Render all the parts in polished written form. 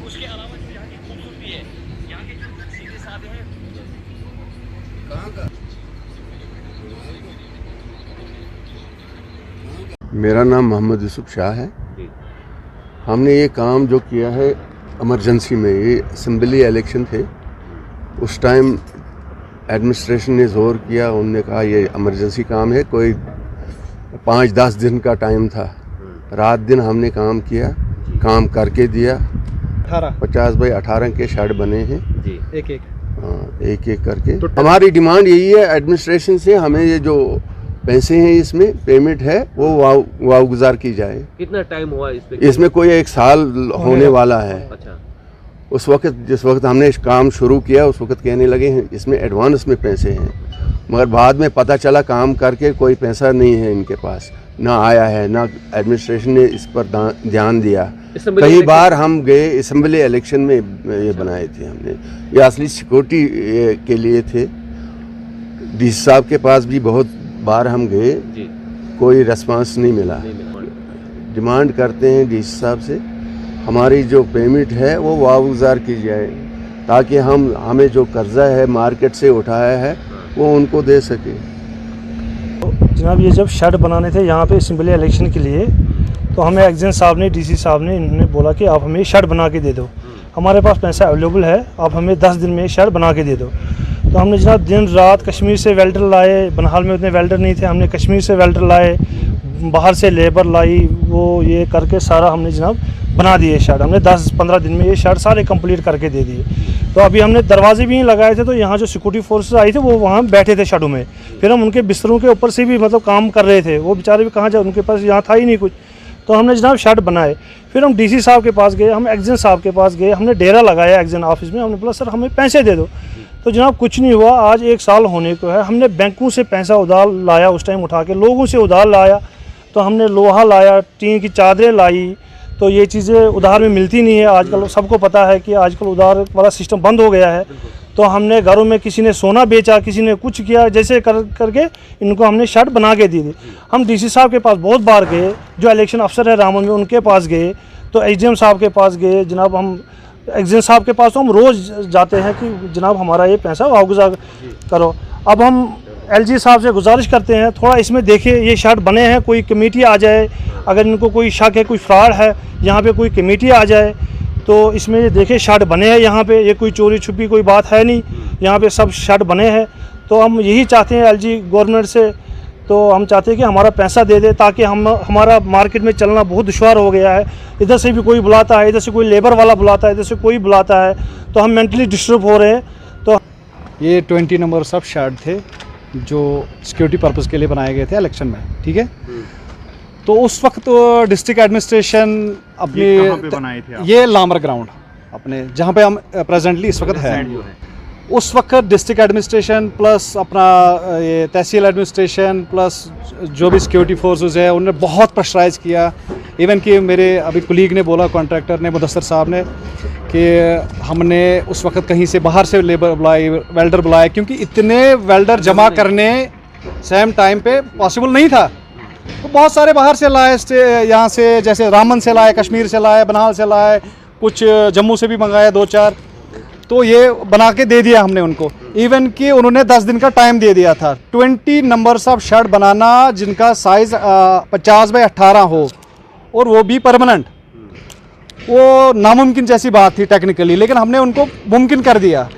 उसके अलावा जो यहाँ की खूबसूरती है, यहाँ के जो सीधे साधे हैं। कहाँ का? मेरा नाम मोहम्मद यूसुफ शाह है। हमने ये काम जो किया है इमरजेंसी में, ये असेंबली इलेक्शन थे, उस टाइम एडमिनिस्ट्रेशन ने ज़ोर किया, उन्होंने कहा ये इमरजेंसी काम है, कोई 5-10 दिन का टाइम था। रात दिन हमने काम किया, काम करके दिया। 50 बाई 18 के शेड बने हैं जी, एक एक करके। तो हमारी डिमांड यही है एडमिनिस्ट्रेशन से, हमें ये जो पैसे हैं इसमें पेमेंट है वो वावगुजार की जाए। कितना टाइम हुआ इसमें कोई 1 साल होने वाला है। अच्छा। उस वक्त जिस वक्त हमने इस काम शुरू किया उस वक्त कहने लगे हैं इसमें एडवांस में पैसे हैं, मगर बाद में पता चला काम करके कोई पैसा नहीं है इनके पास, ना आया है, ना एडमिनिस्ट्रेशन ने इस पर ध्यान दिया। कई बार हम गए असेंबली इलेक्शन में, ये बनाए थे हमने, ये असली सिक्योरिटी के लिए थे। डीसी साहब के पास भी बहुत बार हम गए, कोई रिस्पांस नहीं मिला। डिमांड करते हैं डीसी साहब से हमारी जो पेमेंट है वो वावगुजार की जाए, ताकि हमें जो कर्जा है मार्केट से उठाया है वो उनको दे सके। जनाब, ये जब शेड बनाने थे यहाँ पे असेंबली इलेक्शन के लिए, तो हमें एग्जेंट साहब ने, डीसी साहब ने, इन्होंने बोला कि आप हमें शेड बना के दे दो, हमारे पास पैसा अवेलेबल है, आप हमें 10 दिन में शेड बना के दे दो। तो हमने जनाब दिन रात कश्मीर से वेल्डर लाए, बनहाल में उतने वेल्डर नहीं थे, हमने कश्मीर से वेल्डर लाए, बाहर से लेबर लाई, वो ये करके सारा हमने जनाब बना दिए शेड। हमने 10-15 दिन में ये शेड सारे कंप्लीट करके दे दिए। तो अभी हमने दरवाजे भी लगाए थे, तो यहाँ जो सिक्योरिटी फोर्सेस आई थे वो वहाँ बैठे थे शेडों में, फिर हम उनके बिस्तरों के ऊपर से भी मतलब काम कर रहे थे, वो बेचारे भी कहाँ जाए, उनके पास यहाँ था ही नहीं कुछ। तो हमने जनाब शेड बनाए, फिर हम डीसी साहब के पास गए, हम एग्जेंट साहब के पास गए, हमने डेरा लगाया एग्जेंट ऑफिस में, हमने बोला सर हमें पैसे दे दो। तो जनाब कुछ नहीं हुआ, आज 1 साल होने को है। हमने बैंकों से पैसा उधार लाया, उस टाइम उठा के लोगों से उधार लाया, तो हमने लोहा लाया, टीन की चादरें लाई, तो ये चीज़ें उधार में मिलती नहीं है आजकल। सबको पता है कि आजकल उधार वाला सिस्टम बंद हो गया है। तो हमने घरों में किसी ने सोना बेचा, किसी ने कुछ किया, जैसे करके इनको हमने शेड बना के दी थी। हम डीसी साहब के पास बहुत बार गए, जो इलेक्शन अफसर है रामन में, उनके पास गए, तो एसडीएम साहब के पास गए, जनाब हम एग्जेंट साहब के पास तो हम रोज़ जाते हैं कि जनाब हमारा ये पैसा वागुजार करो। अब हम एलजी साहब से गुजारिश करते हैं थोड़ा इसमें देखिए, ये शेड बने हैं, कोई कमेटी आ जाए, अगर इनको कोई शक है, कोई फ्रॉड है, यहाँ पे कोई कमेटी आ जाए तो इसमें ये देखे शेड बने हैं यहाँ पे, ये कोई चोरी छुपी कोई बात है नहीं, यहाँ पे सब शेड बने हैं। तो हम यही चाहते हैं एलजी गवर्नमेंट से, तो हम चाहते हैं कि हमारा पैसा दे दे, ताकि हमारा मार्केट में चलना बहुत दुश्वार हो गया है। इधर से भी कोई बुलाता है, इधर से कोई लेबर वाला बुलाता है, इधर से कोई बुलाता है, तो हम मेंटली डिस्टर्ब हो रहे हैं। तो ये 20 नंबर सब शेड थे जो सिक्योरिटी पर्पज़ के लिए बनाए गए थे इलेक्शन में, ठीक है। तो उस वक्त तो डिस्ट्रिक्ट एडमिनिस्ट्रेशन अपनी बनाए थे ये लामर ग्राउंड अपने जहाँ पे हम प्रेजेंटली इस वक्त है, उस वक्त डिस्ट्रिक्ट एडमिनिस्ट्रेशन प्लस अपना ये तहसील एडमिनिस्ट्रेशन प्लस जो भी सिक्योरिटी फोर्सेस है उन्होंने बहुत प्रेशराइज किया। इवन कि मेरे अभी कुलीग ने बोला, कॉन्ट्रैक्टर ने, मुदस्सर साहब ने, कि हमने उस वक्त कहीं से बाहर से लेबर बुलाई, वेल्डर बुलाए, क्योंकि इतने वेल्डर जमा करने सेम टाइम पे पॉसिबल नहीं था। तो बहुत सारे बाहर से लाए, यहाँ से जैसे रामन से लाए, कश्मीर से लाए, बनहाल से लाए, कुछ जम्मू से भी मंगाए 2-4, तो ये बना के दे दिया हमने उनको। इवन कि उन्होंने 10 दिन का टाइम दे दिया था। 20 नंबर्स ऑफ शेड बनाना जिनका साइज़ 50 बाई 18 हो और वो भी परमानेंट, वो नामुमकिन जैसी बात थी टेक्निकली, लेकिन हमने उनको मुमकिन कर दिया,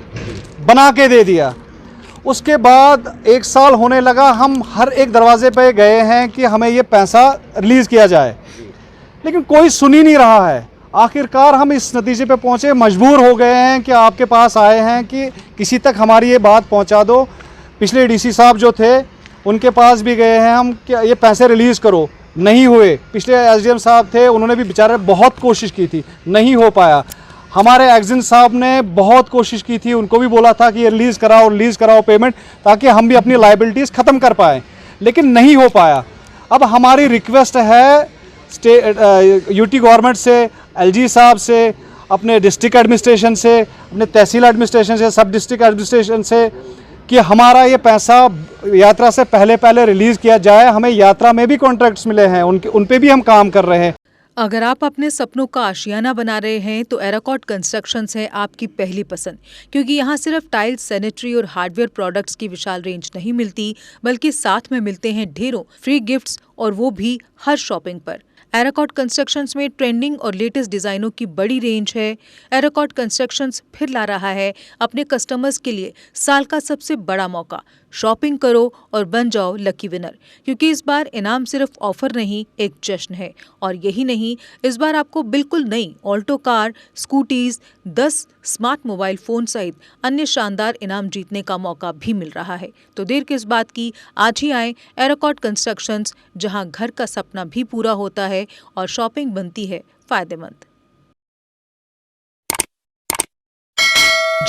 बना के दे दिया। उसके बाद 1 साल होने लगा, हम हर एक दरवाजे पे गए हैं कि हमें ये पैसा रिलीज़ किया जाए, लेकिन कोई सुन ही नहीं रहा है। आखिरकार हम इस नतीजे पे पहुँचे, मजबूर हो गए हैं कि आपके पास आए हैं कि किसी तक हमारी ये बात पहुँचा दो। पिछले डीसी साहब जो थे उनके पास भी गए हैं हम कि ये पैसे रिलीज़ करो, नहीं हुए। पिछले एसडीएम साहब थे, उन्होंने भी बेचारे बहुत कोशिश की थी, नहीं हो पाया। हमारे एग्जेंट साहब ने बहुत कोशिश की थी, उनको भी बोला था कि ये रिलीज़ कराओ पेमेंट, ताकि हम भी अपनी लाइबिलिटीज़ ख़त्म कर पाएँ, लेकिन नहीं हो पाया। अब हमारी रिक्वेस्ट है यूटी गवर्नमेंट से, एलजी साहब से, अपने डिस्ट्रिक्ट एडमिनिस्ट्रेशन से, अपने तहसील एडमिनिस्ट्रेशन से, सब डिस्ट्रिक्ट एडमिनिस्ट्रेशन से, कि हमारा ये पैसा यात्रा से पहले पहले रिलीज़ किया जाए। हमें यात्रा में भी कॉन्ट्रैक्ट्स मिले हैं, उन पे भी हम काम कर रहे हैं। अगर आप अपने सपनों का आशियाना बना रहे हैं तो एराकॉट कंस्ट्रक्शंस है आपकी पहली पसंद, क्योंकि यहाँ सिर्फ टाइल्स, सैनिटरी और हार्डवेयर प्रोडक्ट्स की विशाल रेंज नहीं मिलती, बल्कि साथ में मिलते हैं ढेरों फ्री गिफ्ट्स, और वो भी हर शॉपिंग पर। एराकॉट कंस्ट्रक्शंस में ट्रेंडिंग और लेटेस्ट डिजाइनों की बड़ी रेंज है। एराकॉट कंस्ट्रक्शंस फिर ला रहा है अपने कस्टमर्स के लिए साल का सबसे बड़ा मौका। शॉपिंग करो और बन जाओ लकी विनर, क्योंकि इस बार इनाम सिर्फ ऑफर नहीं, एक जश्न है। और यही नहीं, इस बार आपको बिल्कुल नई Alto car, scooties, 10 smart mobile phone सहित अन्य शानदार इनाम जीतने का मौका भी मिल रहा है। तो देर किस बात की, आज ही आए एराकॉट कंस्ट्रक्शंस, जहां घर का सपना भी पूरा होता है और शॉपिंग बनती है फायदेमंद।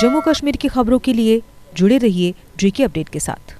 जम्मू कश्मीर की खबरों के लिए जुड़े रहिए GK अपडेट के साथ।